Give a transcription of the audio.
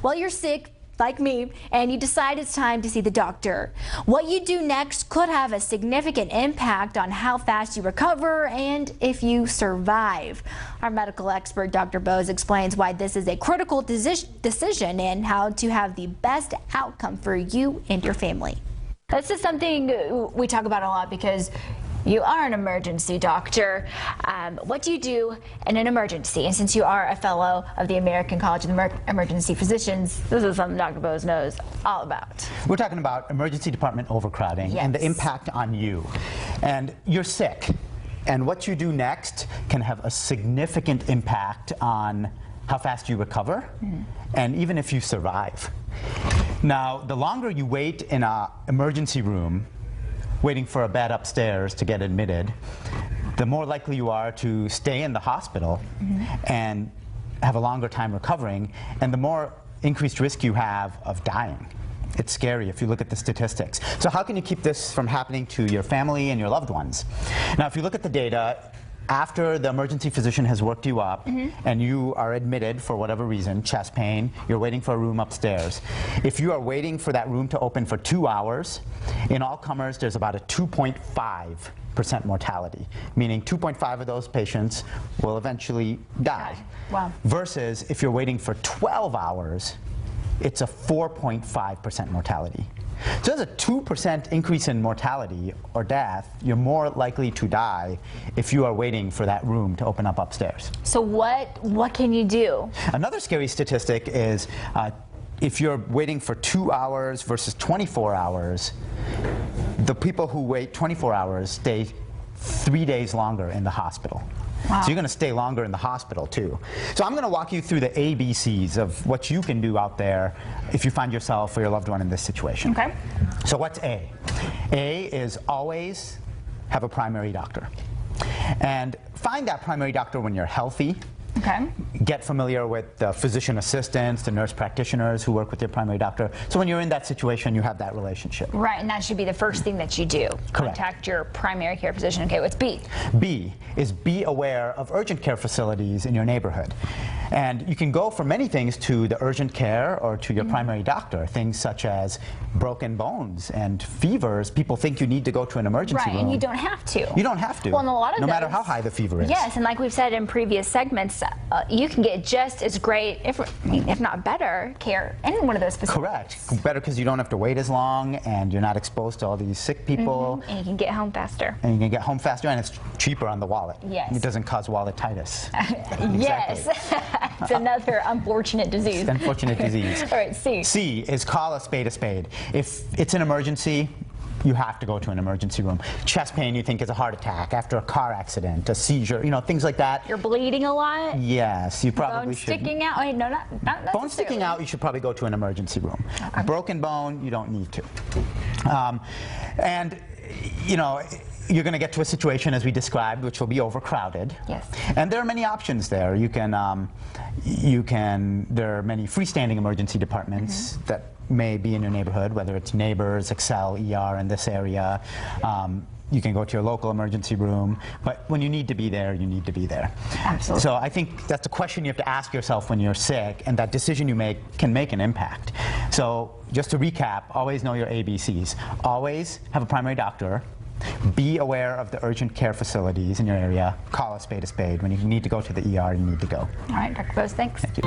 Well, you're sick, like me, and you decide it's time to see the doctor. What you do next could have a significant impact on how fast you recover and if you survive. Our medical expert, Dr. Bose, explains why this is a critical decision and how to have the best outcome for you and your family. This is something we talk about a lot because you are an emergency doctor. What do you do in an emergency? And since you are a fellow of the American College of Emergency Physicians, this is something Dr. Bose knows all about. We're talking about emergency department overcrowding and the impact on you. And you're sick. And what you do next can have a significant impact on how fast you recover and even if you survive. Now, the longer you wait in an emergency room, waiting for a bed upstairs to get admitted, the more likely you are to stay in the hospital and have a longer time recovering, and the more increased risk you have of dying. It's scary if you look at the statistics. So how can you keep this from happening to your family and your loved ones? Now, if you look at the data, after the emergency physician has worked you up and you are admitted for whatever reason, chest pain, you're waiting for a room upstairs. If you are waiting for that room to open for 2 hours, in all comers there's about a 2.5% mortality, meaning 2.5 of those patients will eventually die. Wow. Versus if you're waiting for 12 hours, it's a 4.5% mortality. So there's a 2% increase in mortality or death. You're more likely to die if you are waiting for that room to open up upstairs. So what can you do? Another scary statistic is if you're waiting for 2 hours versus 24 hours, the people who wait 24 hours stay 3 days longer in the hospital. Wow. So you're going to stay longer in the hospital too. So I'm going to walk you through the ABCs of what you can do out there if you find yourself or your loved one in this situation. Okay. So what's A? A is always have a primary doctor. And find that primary doctor when you're healthy. Okay. Get familiar with the physician assistants, the nurse practitioners who work with your primary doctor. So when you're in that situation, you have that relationship. Right, and that should be the first thing that you do. Correct. Contact your primary care physician. Okay, what's B? B is be aware of urgent care facilities in your neighborhood. And you can go for many things to the urgent care or to your primary doctor, things such as broken bones and fevers. People think you need to go to an emergency room. Right, and you don't have to. You don't have to. Well, and a lot of no matter how high the fever is. Yes, and like we've said in previous segments, you can get just as great, if not better, care in one of those facilities. Correct. Better because you don't have to wait as long and you're not exposed to all these sick people. And you can get home faster. And you can get home faster and it's cheaper on the wallet. Yes. It doesn't cause walletitis. Yes. It's another unfortunate disease. Unfortunate disease. All right, C. C is call a spade a spade. If it's an emergency, you have to go to an emergency room. Chest pain you think is a heart attack after a car accident, a seizure, you know, things like that. You're bleeding a lot? Yes, you probably Bone should. sticking out? Wait, no, not necessarily. Bone sticking out, you should probably go to an emergency room. Okay. Broken bone, you don't need to. And, you know, you're going to get to a situation, as we described, which will be overcrowded. Yes. And there are many options there. There are many freestanding emergency departments that may be in your neighborhood, whether it's Neighbors, Excel, ER in this area. You can go to your local emergency room, but when you need to be there, you need to be there. Absolutely. So I think that's a question you have to ask yourself when you're sick, and that decision you make can make an impact. So just to recap, always know your ABCs. Always have a primary doctor. Be aware of the urgent care facilities in your area. Call a spade a spade. When you need to go to the ER, you need to go. All right, Dr. Bose, thanks. Thank you.